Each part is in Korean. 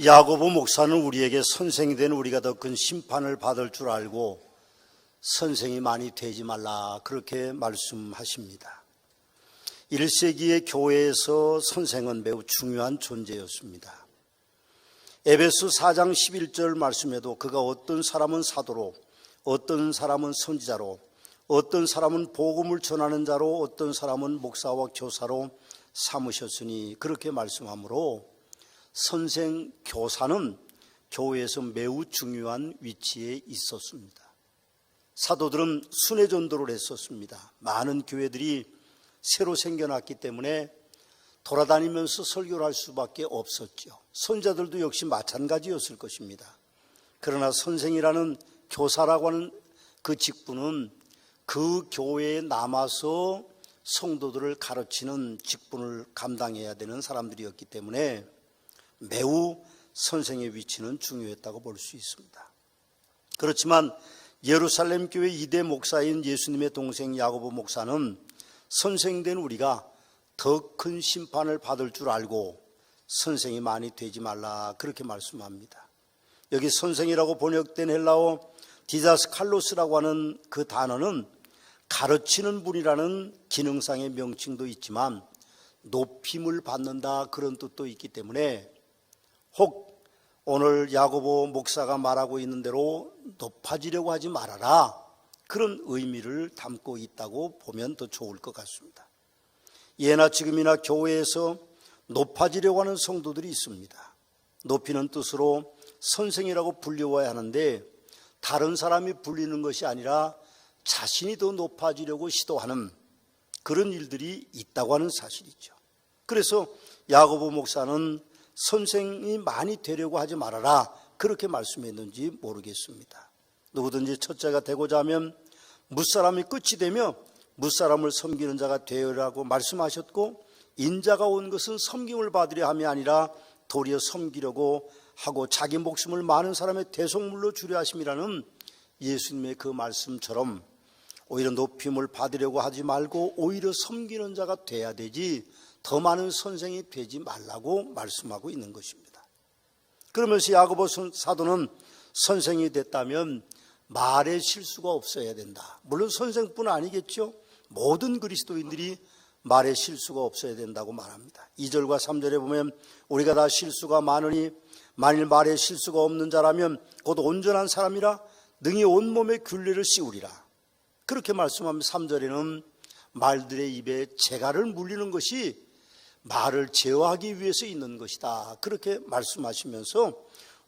야고보 목사는 우리에게 선생이 된 우리가 더 큰 심판을 받을 줄 알고 선생이 많이 되지 말라, 그렇게 말씀하십니다. 1세기의 교회에서 선생은 매우 중요한 존재였습니다. 에베소 4장 11절 말씀에도 그가 어떤 사람은 사도로, 어떤 사람은 선지자로, 어떤 사람은 복음을 전하는 자로, 어떤 사람은 목사와 교사로 삼으셨으니, 그렇게 말씀하므로 선생, 교사는 교회에서 매우 중요한 위치에 있었습니다. 사도들은 순회 전도를 했었습니다. 많은 교회들이 새로 생겨났기 때문에 돌아다니면서 설교를 할 수밖에 없었죠. 선자들도 역시 마찬가지였을 것입니다. 그러나 선생이라는, 교사라고 하는 그 직분은 그 교회에 남아서 성도들을 가르치는 직분을 감당해야 되는 사람들이었기 때문에 매우 선생의 위치는 중요했다고 볼 수 있습니다. 그렇지만 예루살렘 교회 2대 목사인 예수님의 동생 야고보 목사는 선생된 우리가 더 큰 심판을 받을 줄 알고 선생이 많이 되지 말라, 그렇게 말씀합니다. 여기 선생이라고 번역된 헬라어 디다스칼로스라고 하는 그 단어는 가르치는 분이라는 기능상의 명칭도 있지만 높임을 받는다, 그런 뜻도 있기 때문에 혹 오늘 야고보 목사가 말하고 있는 대로 높아지려고 하지 말아라, 그런 의미를 담고 있다고 보면 더 좋을 것 같습니다. 예나 지금이나 교회에서 높아지려고 하는 성도들이 있습니다. 높이는 뜻으로 선생이라고 불려와야 하는데 다른 사람이 불리는 것이 아니라 자신이 더 높아지려고 시도하는 그런 일들이 있다고 하는 사실이죠. 그래서 야고보 목사는 선생이 많이 되려고 하지 말아라, 그렇게 말씀했는지 모르겠습니다. 누구든지 첫째가 되고자 하면 뭇사람이 끝이 되며 뭇사람을 섬기는 자가 되어라고 말씀하셨고, 인자가 온 것은 섬김을 받으려 함이 아니라 도리어 섬기려고 하고 자기 목숨을 많은 사람의 대속물로 주려 하심이라는 예수님의 그 말씀처럼 오히려 높임을 받으려고 하지 말고 오히려 섬기는 자가 돼야 되지 더 많은 선생이 되지 말라고 말씀하고 있는 것입니다. 그러면서 야고보 사도는 선생이 됐다면 말에 실수가 없어야 된다. 물론 선생뿐 아니겠죠. 모든 그리스도인들이 말에 실수가 없어야 된다고 말합니다. 2절과 3절에 보면 우리가 다 실수가 많으니 만일 말에 실수가 없는 자라면 곧 온전한 사람이라 능히 온몸에 균례를 씌우리라, 그렇게 말씀하면 3절에는 말들의 입에 재갈을 물리는 것이 말을 제어하기 위해서 있는 것이다, 그렇게 말씀하시면서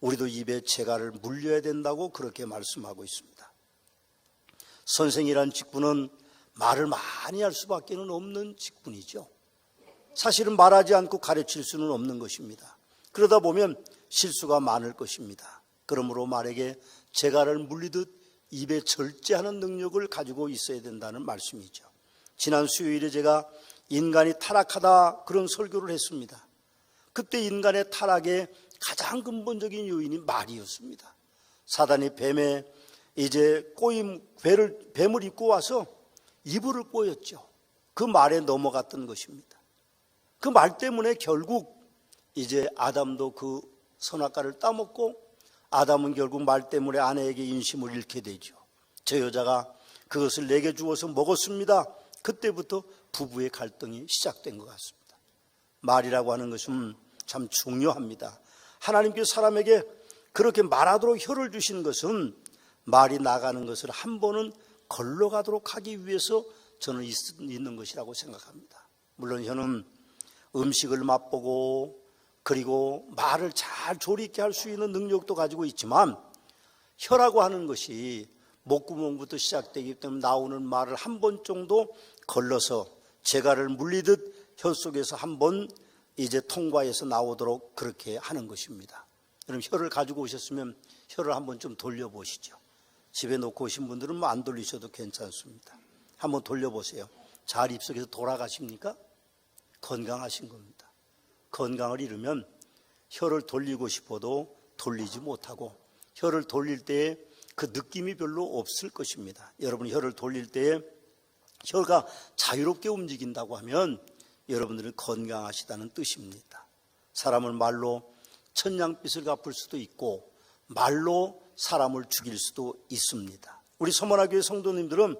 우리도 입에 재갈을 물려야 된다고 그렇게 말씀하고 있습니다. 선생이란 직분은 말을 많이 할 수밖에 없는 직분이죠. 사실은 말하지 않고 가르칠 수는 없는 것입니다. 그러다 보면 실수가 많을 것입니다. 그러므로 말에게 재갈을 물리듯 입에 절제하는 능력을 가지고 있어야 된다는 말씀이죠. 지난 수요일에 제가 인간이 타락하다, 그런 설교를 했습니다. 그때 인간의 타락의 가장 근본적인 요인이 말이었습니다. 사단이 뱀의 이제 꼬임, 뱀을 입고 와서 이불을 꼬였죠. 그 말에 넘어갔던 것입니다. 그 말 때문에 결국 이제 아담도 그 선악과를 따먹고 아담은 결국 말 때문에 아내에게 인심을 잃게 되죠. 저 여자가 그것을 내게 주어서 먹었습니다. 그때부터 부부의 갈등이 시작된 것 같습니다. 말이라고 하는 것은 참 중요합니다. 하나님께서 사람에게 그렇게 말하도록 혀를 주신 것은 말이 나가는 것을 한 번은 걸러가도록 하기 위해서 저는 있는 것이라고 생각합니다. 물론 혀는 음식을 맛보고 그리고 말을 잘 조리 있게 할 수 있는 능력도 가지고 있지만 혀라고 하는 것이 목구멍부터 시작되기 때문에 나오는 말을 한 번 정도 걸러서 재갈을 물리듯 혀 속에서 한 번 이제 통과해서 나오도록 그렇게 하는 것입니다. 그럼 혀를 가지고 오셨으면 혀를 한번 좀 돌려보시죠. 집에 놓고 오신 분들은 뭐 안 돌리셔도 괜찮습니다. 한번 돌려보세요. 잘 입속에서 돌아가십니까? 건강하신 겁니다. 건강을 잃으면 혀를 돌리고 싶어도 돌리지 못하고 혀를 돌릴 때에 그 느낌이 별로 없을 것입니다. 여러분 혀를 돌릴 때에 혀가 자유롭게 움직인다고 하면 여러분들은 건강하시다는 뜻입니다. 사람을 말로 천냥빚을 갚을 수도 있고 말로 사람을 죽일 수도 있습니다. 우리 서머나교회 성도님들은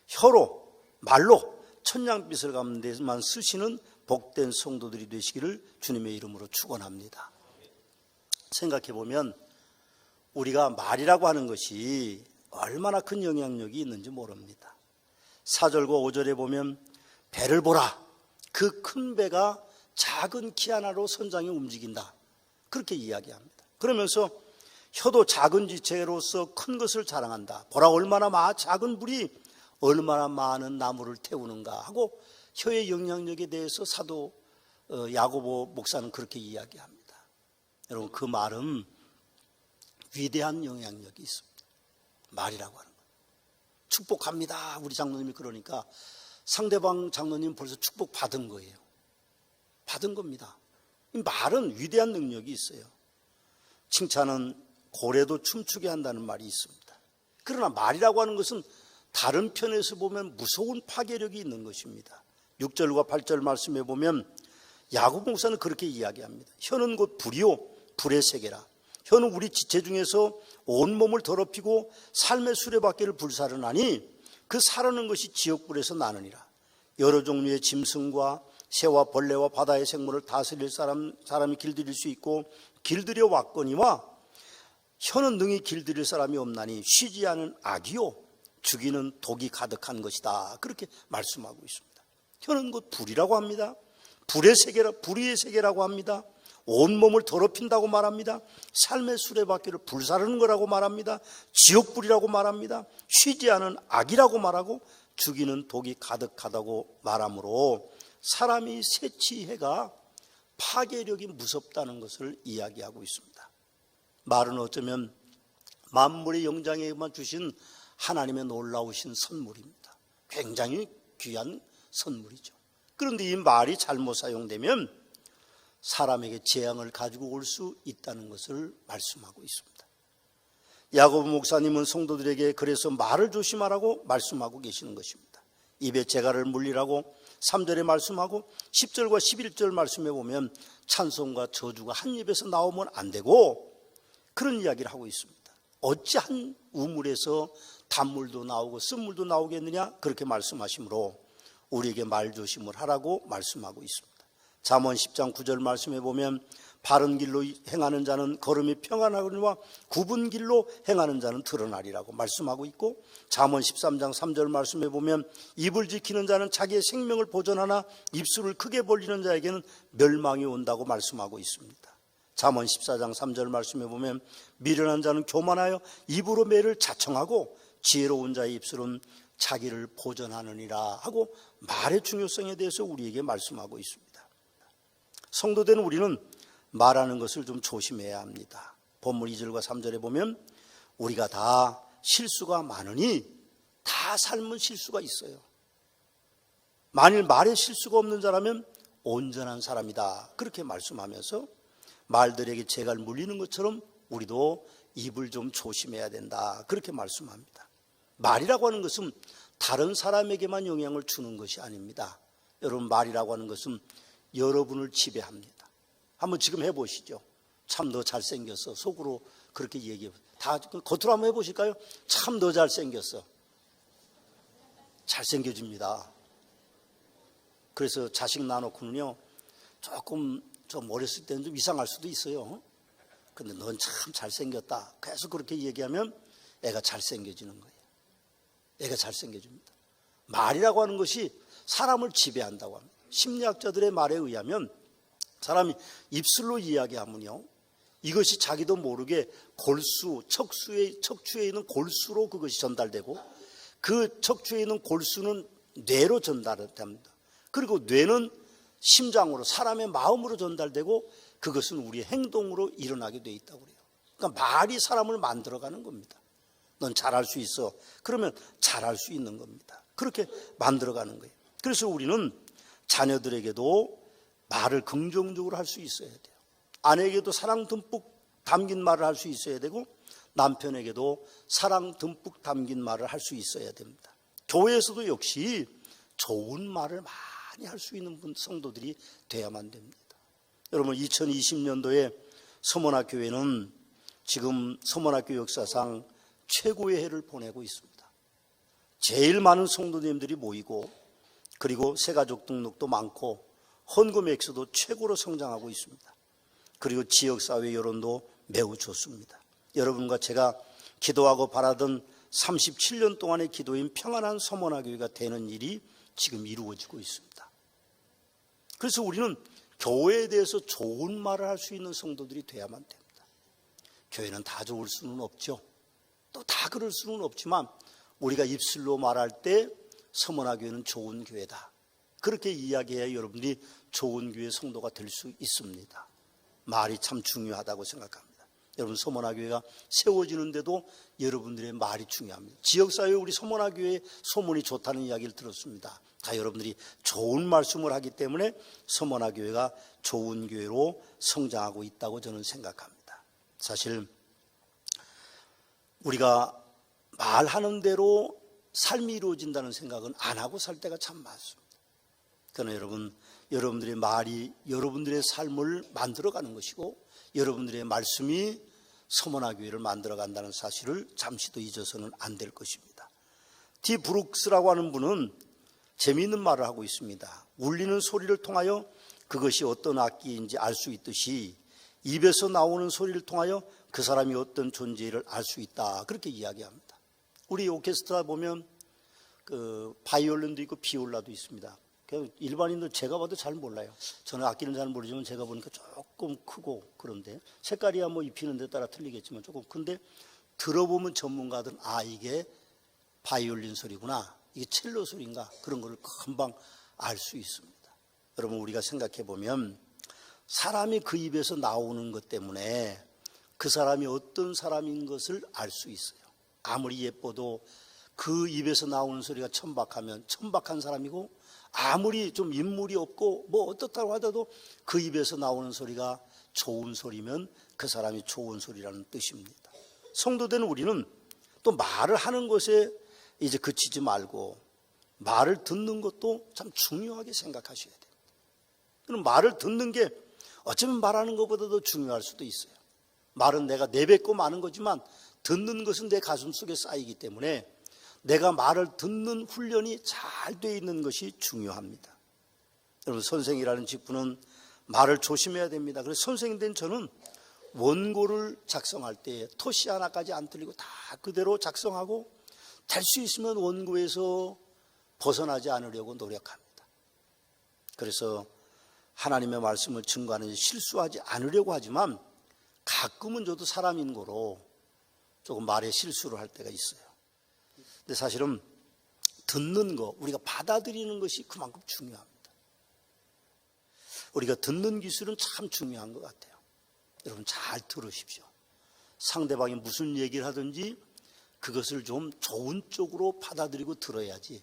혀로 말로 천냥빚을 갚는 데만 쓰시는 복된 성도들이 되시기를 주님의 이름으로 축원합니다. 생각해보면 우리가 말이라고 하는 것이 얼마나 큰 영향력이 있는지 모릅니다. 4절과 5절에 보면 배를 보라, 그 큰 배가 작은 키 하나로 선장에 움직인다, 그렇게 이야기합니다. 그러면서 혀도 작은 지체로서 큰 것을 자랑한다. 보라, 얼마나 작은 불이 얼마나 많은 나무를 태우는가 하고 혀의 영향력에 대해서 사도 야고보 목사는 그렇게 이야기합니다. 여러분, 그 말은 위대한 영향력이 있습니다. 말이라고 하는 것. 축복합니다, 우리 장로님이 그러니까 상대방 장로님 벌써 축복 받은 거예요. 받은 겁니다. 이 말은 위대한 능력이 있어요. 칭찬은 고래도 춤추게 한다는 말이 있습니다. 그러나 말이라고 하는 것은 다른 편에서 보면 무서운 파괴력이 있는 것입니다. 6절과 8절 말씀에 보면 야고보 목사는 그렇게 이야기합니다. 혀는 곧 불이요 불의 세계라. 혀는 우리 지체 중에서 온몸을 더럽히고 삶의 수레바퀴를 불사르나니 그 사르는 것이 지옥불에서 나느니라. 여러 종류의 짐승과 새와 벌레와 바다의 생물을 다스릴 사람이 길들일 수 있고 길들여 왔거니와 혀는 능히 길들일 사람이 없나니 쉬지 않은 악이요 죽이는 독이 가득한 것이다, 그렇게 말씀하고 있습니다. 혀는 곧 불이라고 합니다. 불의 세계라고 합니다. 온몸을 더럽힌다고 말합니다. 삶의 수레바퀴를 불사르는 거라고 말합니다. 지옥불이라고 말합니다. 쉬지 않은 악이라고 말하고 죽이는 독이 가득하다고 말하므로 사람이 세치해가 파괴력이 무섭다는 것을 이야기하고 있습니다. 말은 어쩌면 만물의 영장에만 주신 하나님의 놀라우신 선물입니다. 굉장히 귀한 선물이죠. 그런데 이 말이 잘못 사용되면 사람에게 재앙을 가지고 올 수 있다는 것을 말씀하고 있습니다. 야고보 목사님은 성도들에게 그래서 말을 조심하라고 말씀하고 계시는 것입니다. 입에 재갈을 물리라고 3절에 말씀하고 10절과 11절 말씀에 보면 찬송과 저주가 한 입에서 나오면 안 되고 그런 이야기를 하고 있습니다. 어찌 한 우물에서 단물도 나오고 쓴물도 나오겠느냐, 그렇게 말씀하시므로 우리에게 말조심을 하라고 말씀하고 있습니다. 잠언 10장 9절 말씀에 보면 바른 길로 행하는 자는 걸음이 평안하거니와 굽은 길로 행하는 자는 드러나리라고 말씀하고 있고, 잠언 13장 3절 말씀에 보면 입을 지키는 자는 자기의 생명을 보존하나 입술을 크게 벌리는 자에게는 멸망이 온다고 말씀하고 있습니다. 잠언 14장 3절 말씀에 보면 미련한 자는 교만하여 입으로 매를 자청하고 지혜로운 자의 입술은 자기를 보존하느니라 하고 말의 중요성에 대해서 우리에게 말씀하고 있습니다. 성도된 우리는 말하는 것을 좀 조심해야 합니다. 본문 2절과 3절에 보면 우리가 다 실수가 많으니 다 삶은 실수가 있어요. 만일 말에 실수가 없는 자라면 온전한 사람이다, 그렇게 말씀하면서 말들에게 재갈 물리는 것처럼 우리도 입을 좀 조심해야 된다, 그렇게 말씀합니다. 말이라고 하는 것은 다른 사람에게만 영향을 주는 것이 아닙니다. 여러분, 말이라고 하는 것은 여러분을 지배합니다. 한번 지금 해보시죠. 참 너 잘생겼어, 속으로 그렇게 얘기해. 다 겉으로 한번 해보실까요? 참 너 잘생겼어. 잘생겨집니다. 그래서 자식 낳아놓고는요, 조금 좀 어렸을 때는 좀 이상할 수도 있어요. 근데 넌 참 잘생겼다, 계속 그렇게 얘기하면 애가 잘생겨지는 거예요. 애가 잘생겨집니다. 말이라고 하는 것이 사람을 지배한다고 합니다. 심리학자들의 말에 의하면 사람이 입술로 이야기하면요, 이것이 자기도 모르게 골수, 척추에 있는 골수로 그것이 전달되고 그 척추에 있는 골수는 뇌로 전달됩니다. 그리고 뇌는 심장으로, 사람의 마음으로 전달되고 그것은 우리의 행동으로 일어나게 돼 있다고 그래요. 그러니까 말이 사람을 만들어가는 겁니다. 넌 잘할 수 있어, 그러면 잘할 수 있는 겁니다. 그렇게 만들어가는 거예요. 그래서 우리는 자녀들에게도 말을 긍정적으로 할 수 있어야 돼요. 아내에게도 사랑 듬뿍 담긴 말을 할 수 있어야 되고 남편에게도 사랑 듬뿍 담긴 말을 할 수 있어야 됩니다. 교회에서도 역시 좋은 말을 많이 할 수 있는 성도들이 돼야만 됩니다. 여러분, 2020년도에 서문화 교회는 지금 서문화교 역사상 최고의 해를 보내고 있습니다. 제일 많은 성도님들이 모이고, 그리고 새가족 등록도 많고 헌금 액수도 최고로 성장하고 있습니다. 그리고 지역사회 여론도 매우 좋습니다. 여러분과 제가 기도하고 바라던 37년 동안의 기도인 평안한 서문화교회가 되는 일이 지금 이루어지고 있습니다. 그래서 우리는 교회에 대해서 좋은 말을 할 수 있는 성도들이 돼야만 됩니다. 교회는 다 좋을 수는 없죠. 또 다 그럴 수는 없지만 우리가 입술로 말할 때 서문화교회는 좋은 교회다, 그렇게 이야기해야 여러분들이 좋은 교회 성도가 될 수 있습니다. 말이 참 중요하다고 생각합니다. 여러분, 서문화교회가 세워지는데도 여러분들의 말이 중요합니다. 지역사회에 우리 서문화교회 소문이 좋다는 이야기를 들었습니다. 다 여러분들이 좋은 말씀을 하기 때문에 서문화교회가 좋은 교회로 성장하고 있다고 저는 생각합니다. 사실 우리가 말하는 대로 삶이 이루어진다는 생각은 안 하고 살 때가 참 많습니다. 그러나 여러분들의 말이 여러분들의 삶을 만들어가는 것이고, 여러분들의 말씀이 서문화교회를 만들어간다는 사실을 잠시도 잊어서는 안 될 것입니다. 디 브룩스라고 하는 분은 재미있는 말을 하고 있습니다. 울리는 소리를 통하여 그것이 어떤 악기인지 알 수 있듯이 입에서 나오는 소리를 통하여 그 사람이 어떤 존재를 알 수 있다, 그렇게 이야기합니다. 우리 오케스트라 보면 그 바이올린도 있고 비올라도 있습니다. 일반인들 제가 봐도 잘 몰라요. 저는 악기는 잘 모르지만 제가 보니까 조금 크고, 그런데 색깔이야 뭐 입히는 데 따라 틀리겠지만 조금 큰데, 들어보면 전문가들은 이게 바이올린 소리구나, 이게 첼로 소리인가, 그런 걸 금방 알 수 있습니다. 여러분, 우리가 생각해 보면 사람이 그 입에서 나오는 것 때문에 그 사람이 어떤 사람인 것을 알 수 있어요. 아무리 예뻐도 그 입에서 나오는 소리가 천박하면 천박한 사람이고, 아무리 좀 인물이 없고 뭐 어떻다고 하더라도 그 입에서 나오는 소리가 좋은 소리면 그 사람이 좋은 소리라는 뜻입니다. 성도된 우리는 또 말을 하는 것에 이제 그치지 말고 말을 듣는 것도 참 중요하게 생각하셔야 돼요. 그럼 말을 듣는 게 어쩌면 말하는 것보다 더 중요할 수도 있어요. 말은 내가 내뱉고 마는 거지만 듣는 것은 내 가슴 속에 쌓이기 때문에 내가 말을 듣는 훈련이 잘 돼 있는 것이 중요합니다. 여러분, 선생이라는 직분은 말을 조심해야 됩니다. 그래서 선생이 된 저는 원고를 작성할 때 토시 하나까지 안 틀리고 다 그대로 작성하고, 될 수 있으면 원고에서 벗어나지 않으려고 노력합니다. 그래서 하나님의 말씀을 증거하는 실수하지 않으려고 하지만, 가끔은 저도 사람인 거로 조금 말에 실수를 할 때가 있어요. 근데 사실은 듣는 거, 우리가 받아들이는 것이 그만큼 중요합니다. 우리가 듣는 기술은 참 중요한 것 같아요. 여러분, 잘 들으십시오. 상대방이 무슨 얘기를 하든지 그것을 좀 좋은 쪽으로 받아들이고 들어야지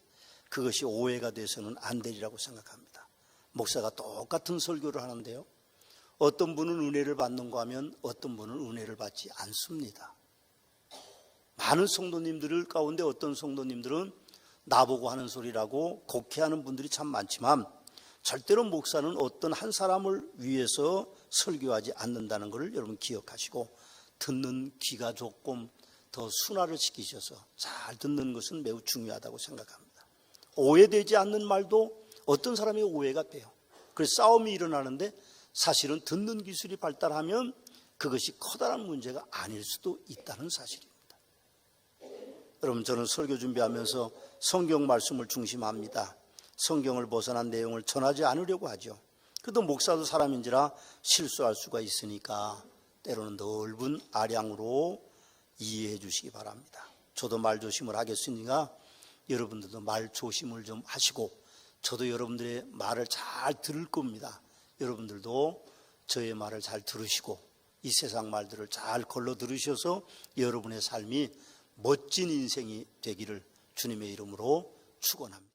그것이 오해가 돼서는 안 되리라고 생각합니다. 목사가 똑같은 설교를 하는데요, 어떤 분은 은혜를 받는가 하면 어떤 분은 은혜를 받지 않습니다. 많은 성도님들 가운데 어떤 성도님들은 나보고 하는 소리라고 곡해하는 분들이 참 많지만, 절대로 목사는 어떤 한 사람을 위해서 설교하지 않는다는 것을 여러분 기억하시고, 듣는 귀가 조금 더 순화를 시키셔서 잘 듣는 것은 매우 중요하다고 생각합니다. 오해되지 않는 말도 어떤 사람이 오해가 돼요. 그래서 싸움이 일어나는데 사실은 듣는 기술이 발달하면 그것이 커다란 문제가 아닐 수도 있다는 사실입니다. 여러분, 저는 설교 준비하면서 성경 말씀을 중심합니다. 성경을 벗어난 내용을 전하지 않으려고 하죠. 그래도 목사도 사람인지라 실수할 수가 있으니까 때로는 넓은 아량으로 이해해 주시기 바랍니다. 저도 말 조심을 하겠으니까 여러분들도 말 조심을 좀 하시고, 저도 여러분들의 말을 잘 들을 겁니다. 여러분들도 저의 말을 잘 들으시고 이 세상 말들을 잘 걸러 들으셔서 여러분의 삶이 멋진 인생이 되기를 주님의 이름으로 축원합니다.